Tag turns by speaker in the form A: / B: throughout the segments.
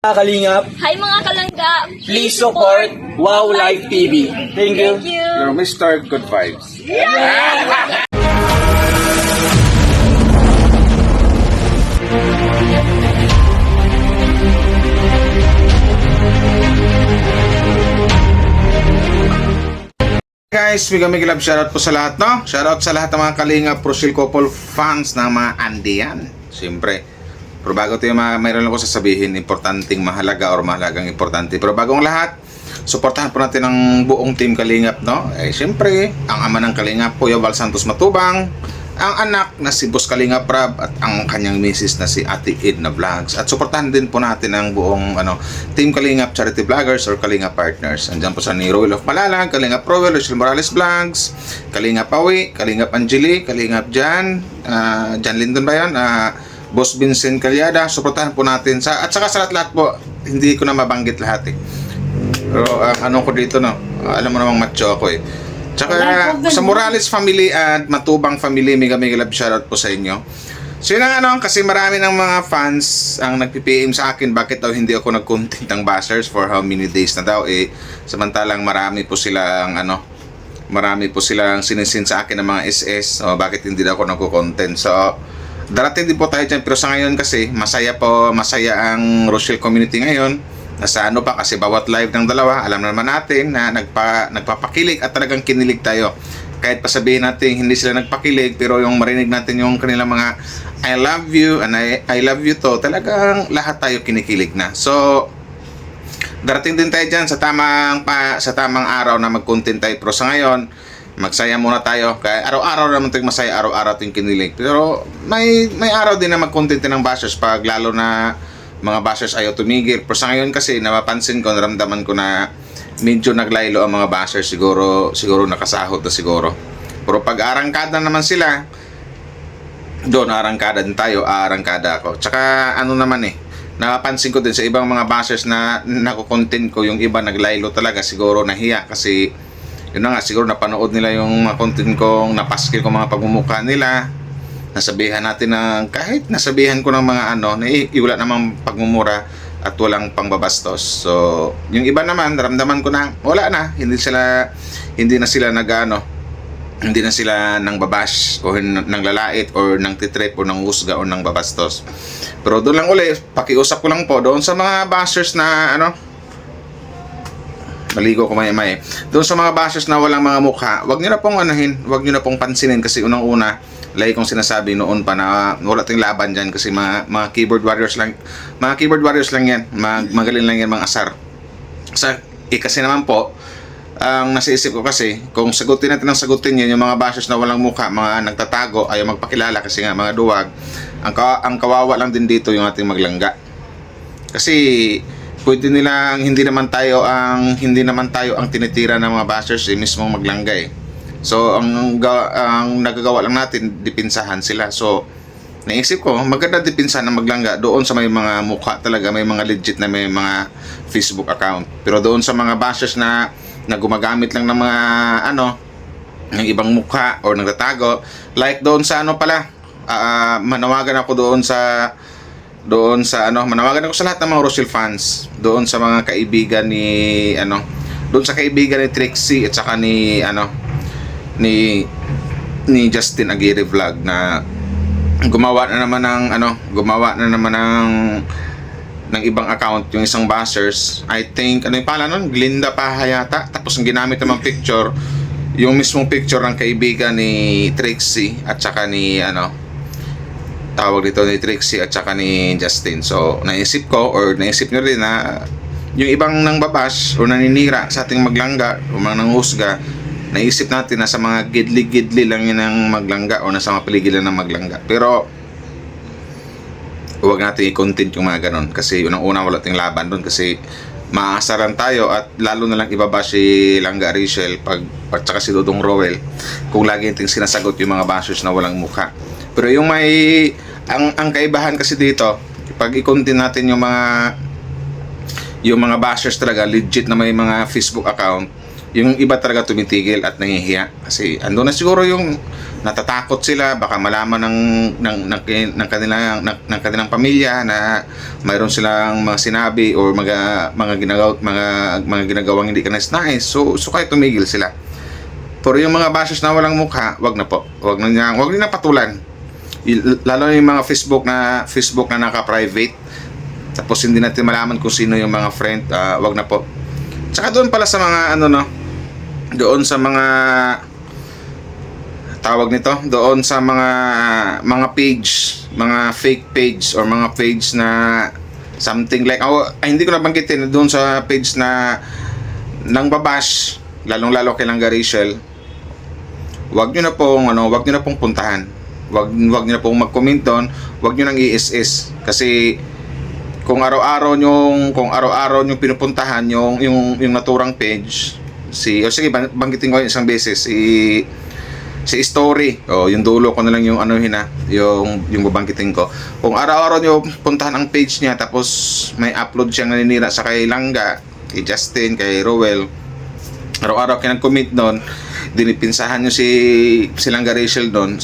A: Mga Kalingap,
B: Hi mga kalangga!
A: please support Wow Live TV. Thank you.
B: Thank you!
C: You're Mr. Good Vibes. Guys, mega love shoutout po sa lahat, no? Shoutout sa lahat ng mga Kalingap Rochelle Couple fans ng mga Andean. Siyempre. Pero bago tayo, mayroon lang ko sasabihin, importanteng mahalaga or mahalagang importante. Pero bagong lahat, suportahan po natin ang buong team Kalingap, no? Eh, siyempre, ang ama ng Kalingap, Kuya Val Santos Matubang, ang anak na si Boss Kalingap Rab, at ang kanyang misis na si Ate Edna Vlogs. At suportahan din po natin ang buong Team Kalingap Charity Vloggers or Kalingap Partners. Andiyan po sa ni Royal of Malalag, Kalingap Royal, Rachel Morales Vlogs, Kalingap Awi, Kalingap Angeli, Kalingap Jan, Jan Lindon ba yan? Boss Vincent Calyada. Suportahan po natin at saka sa lahat po, hindi ko na mabanggit lahat eh. Pero ano ko dito, no? Alam mo namang macho ako eh. Tsaka sa Morales family at Matubang family, mega love shoutout po sa inyo. So yun ang kasi marami ng mga fans ang nagpi-PM sa akin bakit daw hindi ako nag-content ng bashers for how many days na daw eh. Samantalang marami po silang sinisin sa akin ng mga SS. O bakit hindi daw ako nagko-content. So darating din po tayo dyan, pero sa ngayon kasi masaya ang Rochelle community ngayon. Nasa pa kasi bawat live ng dalawa, alam naman natin na nagpapakilig at talagang kinilig tayo. Kahit pasabihin natin hindi sila nagpakilig, pero yung marinig natin yung kanilang mga I love you and I love you to, talagang lahat tayo kinikilig na. So darating din tayo dyan sa tamang araw na mag-content tayo. Pero sa ngayon, magsaya muna tayo. Kaya araw-araw naman tayong masaya, araw-araw tayong kinilig. Pero may araw din na mag-content ng bashers pag lalo na mga bashers ayaw tumigil. Pero sa ngayon kasi napapansin ko, naramdaman ko na medyo naglaylo ang mga bashers. Siguro nakasahod na siguro. Pero pag arangkada naman sila, doon arangkada din tayo, arangkada ako. Tsaka napapansin ko din sa ibang mga bashers na nakukontent ko, yung iba naglaylo talaga, siguro nahiya kasi yun na nga, siguro napanood nila yung mga content kong napaskil ko mga pagmumukha nila. Nasabihan natin na kahit nasabihan ko ng mga wala namang pagmumura at walang pangbabastos. So yung iba naman naramdaman ko na wala na, hindi na sila nang babash o nang lalait or nang titrip o nang husga o nang babastos. Pero doon lang ulit, pakiusap ko lang po doon sa mga bashers na maligo ko may doon sa mga bashers na walang mga mukha, wag niyo na pong pansinin kasi unang-una lagi kong sinasabi noon pa na wala tayong laban dyan kasi mga keyboard warriors lang yan, magaling lang yan mga asar. Kasi naman po ang nasiisip ko kasi kung sagutin natin yun, yung mga bashers na walang mukha, mga nagtatago, ayaw magpakilala kasi nga mga duwag, ang kawawa lang din dito yung ating maglangga. Kasi pwede nilang hindi naman tayo ang tinitira ng mga bashers mismong maglangga eh. So ang nagagawa lang natin, dipinsahan sila. So naisip ko maganda dipinsahan ng maglangga doon sa may mga mukha talaga, may mga legit na may mga Facebook account. Pero doon sa mga bashers na gumagamit lang ng mga ng ibang mukha or nagtatago, like doon sa manawagan ako manawagan ako sa lahat ng mga Rochelle fans, doon sa mga kaibigan ni Trixie at saka ni Justin Aguirre Vlog na gumawa na naman ng ibang account yung isang bashers. I think yung pala nun, Glinda Pahayata. Tapos ang ginamit namang picture, yung mismong picture ng kaibigan ni Trixie at saka ni Trixie at saka ni Justin. So naisip nyo rin na yung ibang nang babash o naninira sa ating maglangga o mga nanghusga, naisip natin na sa mga gidli lang yun ang maglangga o nasa mga paligid lang ng maglangga. Pero huwag natin i-content yung mga ganon kasi unang-una wala tayong laban doon kasi maasaran tayo at lalo na lang ibaba si Langga Rachel at saka si Dudong Rowell kung lagi nating sinasagot yung mga bashers na walang mukha. Pero yung ang kaibahan kasi dito, pag i-content natin yung mga bashers talaga legit na may mga Facebook account, yung iba talaga tumitigil at nangihiya kasi ando na siguro yung natatakot sila, baka malaman ng kanilang pamilya na mayroon silang mga sinabi or mga ginagawang hindi kanais-nais. So kaya tumigil sila. Pero yung mga bashers na walang mukha, wag na po. Wag na patulan. Lalo na yung mga Facebook na naka-private. Tapos hindi natin malaman kung sino yung mga friend, wag na po. Tsaka doon pala sa mga doon sa mga tawag nito, doon sa mga page, mga fake page or mga page na something like hindi ko nabanggitin doon sa page na nang babash, lalong-lalo kay Langga Rachel. Wag niyo na pong puntahan. Wag niyo na pong mag-comment doon, wag niyo nang i-SS kasi kung araw-araw yung pinupuntahan yung naturang page, sige banggitin ko isang beses, si story yung dulo ko na lang yung yung babanggitin ko. Kung araw-araw nyo puntahan ang page niya tapos may upload siyang naninira sa kay Langga, kay Justin, kay Rowell, araw-araw kayo nag-comment doon, dinipinsahan nyo si Langga Rachel doon,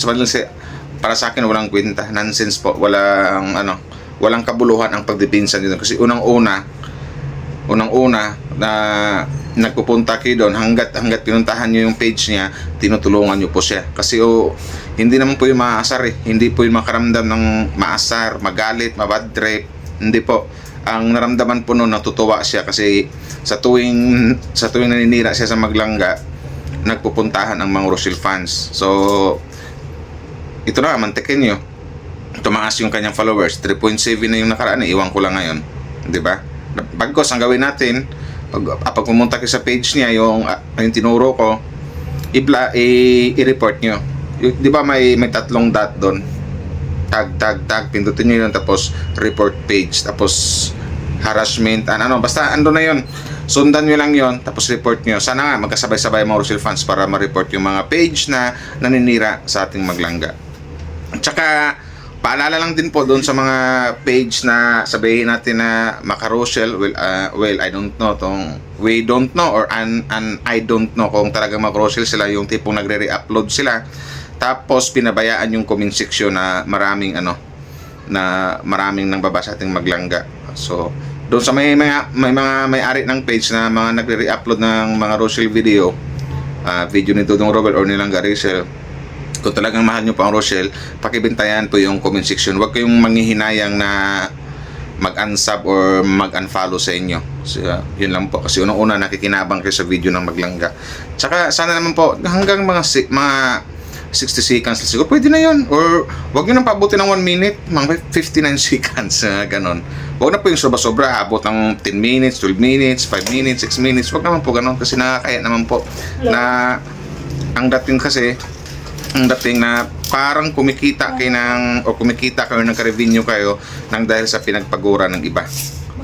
C: para sa akin walang kwenta, nonsense po, walang kabuluhan ang pagdipinsa dito kasi unang-una na nagpupunta kayo doon, hanggat pinuntahan nyo yung page niya, tinutulungan nyo po siya kasi hindi naman po yung maasar hindi po yung makaramdam ng maasar, magalit, mabad trip, hindi po. Ang naramdaman po noon, natutuwa siya kasi sa tuwing naninira siya sa Maglangga, nagpupuntahan ang mga Rochelle fans. So ito na, mantikin nyo, tumaas yung kanyang followers, 3.7 na yung nakaraan, iwan ko lang ngayon, di ba? Bagkos ang gawin natin, pag pumunta kayo sa page niya, yung tinuro ko, i-report nyo. Di ba may 3 dot doon, tag, pindutin nyo yun, tapos report page, tapos harassment, basta ando na yun, sundan nyo lang yun, tapos report nyo. Sana nga magkasabay-sabay mga Rochelle fans para ma-report yung mga page na naninira sa ating Maglangga. Tsaka paalala lang din po doon sa mga page na sabihin natin na Maka Rochelle, well, I don't know we don't know or I don't know kung talagang Maka Rochelle sila, yung tipong nagre-re-upload sila tapos pinabayaan yung comment section na maraming nang babasa ating Maglangga. So doon sa may mga may-ari ng page na mga nagre-re-upload ng mga Rochelle video ni Dudong Rowell or ni Langga Rachel, kung talagang mahal nyo po ang Rochelle, pakibintayan po yung comment section. Huwag kayong manghihinayang na mag-unsub or mag-unfollow sa inyo. So, yun lang po. Kasi unang-una nakikinabang kayo sa video ng Maglangga. Tsaka sana naman po hanggang mga 60 seconds lang siguro, pwede na yun. Or huwag nyo nang paabutin ng 1 minute, mga 59 seconds, ganon. Huwag na po yung sobra-sobra, abot ng 10 minutes, 12 minutes, 5 minutes, 6 minutes. Huwag naman po ganon kasi nakakaya naman po na ang dating na parang kumikita kayo nagka-revenue kayo nang dahil sa pinagpagura ng iba.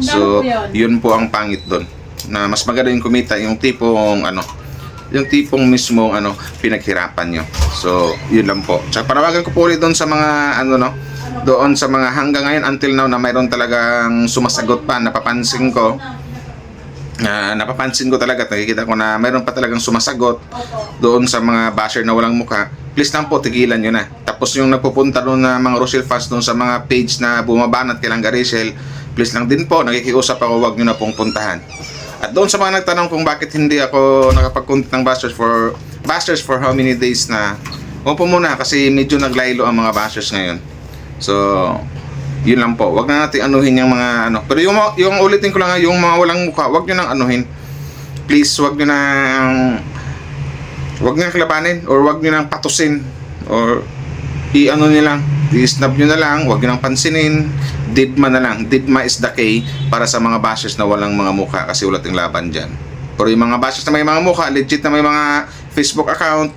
C: So yun po ang pangit doon, na mas maganda yung kumita yung tipong mismong pinaghirapan nyo. So yun lang po. Tsaka panawagan ko po ulit doon sa mga doon sa mga hanggang ngayon until now na mayroon talagang sumasagot pa. Napapansin ko talaga, nakikita ko na mayroon pa talagang sumasagot doon sa mga basher na walang mukha. Please lang po, tigilan nyo na. Tapos yung nagpupunta doon na mga Rochelle fans doon sa mga page na bumabanat kay Langga Rachel, please lang din po, nakikiusap ako, wag nyo na pong puntahan. At doon sa mga nagtanong kung bakit hindi ako nakapag-content ng bashers for how many days na, po muna kasi medyo naglaylo ang mga bashers ngayon. So yun lang po, wag na natin anuhin yung mga pero yung ulitin ko lang, yung mga walang mukha, wag nyo nang anuhin. Please, wag nyo nang labanin or wag nyo nang patusin or i-snub nyo na lang, wag nyo nang pansinin, didma na lang. Didma is the key para sa mga bashers na walang mga mukha kasi ulat yung laban dyan. Pero yung mga bashers na may mga mukha, legit na may mga Facebook account,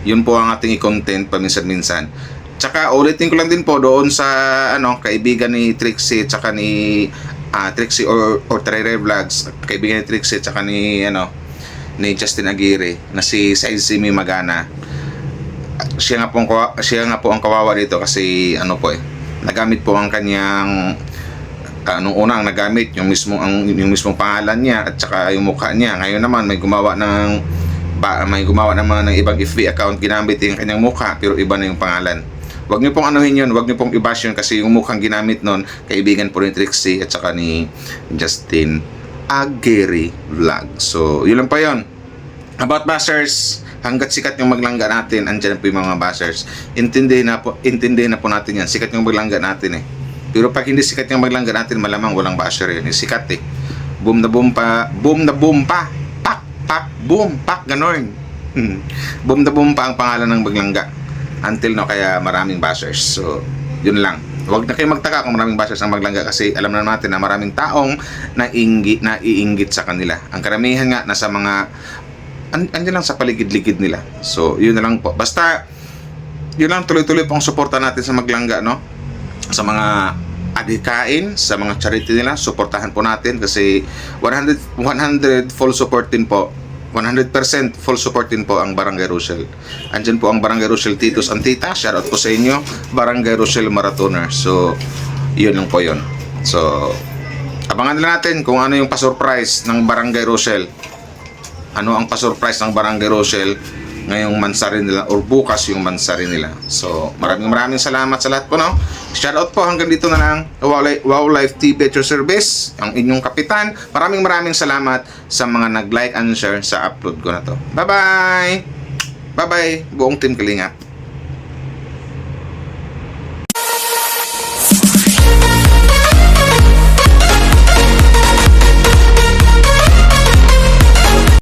C: yun po ang ating i-content paminsan-minsan. Tsaka ulitin ko lang din po doon sa kaibigan ni Trixie tsaka ni Trixie or Trere Vlogs, kaibigan ni Trixie tsaka ni Justin Aguirre na si Saizimi Magana. Siya nga po ang kawawa dito kasi nagamit po ang kanyang nung una ang nagamit yung mismong pangalan niya at saka yung mukha niya. Ngayon naman may gumawa ng may gumawa naman ng ibang FB account, ginamit yung kanyang mukha pero iba na yung pangalan. Huwag niyo pong anuhin yun, huwag niyo pong i-bash yun kasi yung mukhang ginamit nun, kaibigan po ni Trixie at saka ni Justin Aguirre Vlog. So, yun lang pa yun. About bashers, hanggat sikat yung maglangga natin, andyan po yung mga bashers. Intindihin na po natin yan. Sikat yung maglangga natin eh. Pero pag hindi sikat yung maglangga natin, malamang walang basher yun. Sikat eh. Boom na boom pa. Boom na boom pa. Pak, pak, boom, pak, ganon. Boom na boom pa ang pangalan ng maglangga. Until no, kaya maraming bashers. So, yun lang. Huwag na kayo magtaka kung maraming bashers ang maglangga kasi alam na natin na maraming taong naiinggit sa kanila. Ang karamihan nga nasa mga andyan lang sa paligid-ligid nila. So, yun na lang po. Basta, yun lang, tuloy-tuloy pong suporta natin sa maglangga, no? Sa mga adhikain, sa mga charity nila, suportahan po natin kasi 100 full support din po. 100% full support din po ang Barangay Rochelle. Andyan po ang Barangay Rochelle Titos Antita. Shoutout po sa inyo. Barangay Rochelle Marathoner. So, yun lang po yun. So, abangan nila natin kung ano yung pa-surprise ng Barangay Rochelle. Ano ang pa-surprise ng Barangay Rochelle ngayong mansari nila or bukas yung mansari nila. So, maraming salamat sa lahat po, no? Shoutout po, hanggang dito na lang. Wow Life TV at your service, ang inyong kapitan. Maraming salamat sa mga nag-like and share sa upload ko na to. Bye-bye! Bye-bye, buong team Kalingap.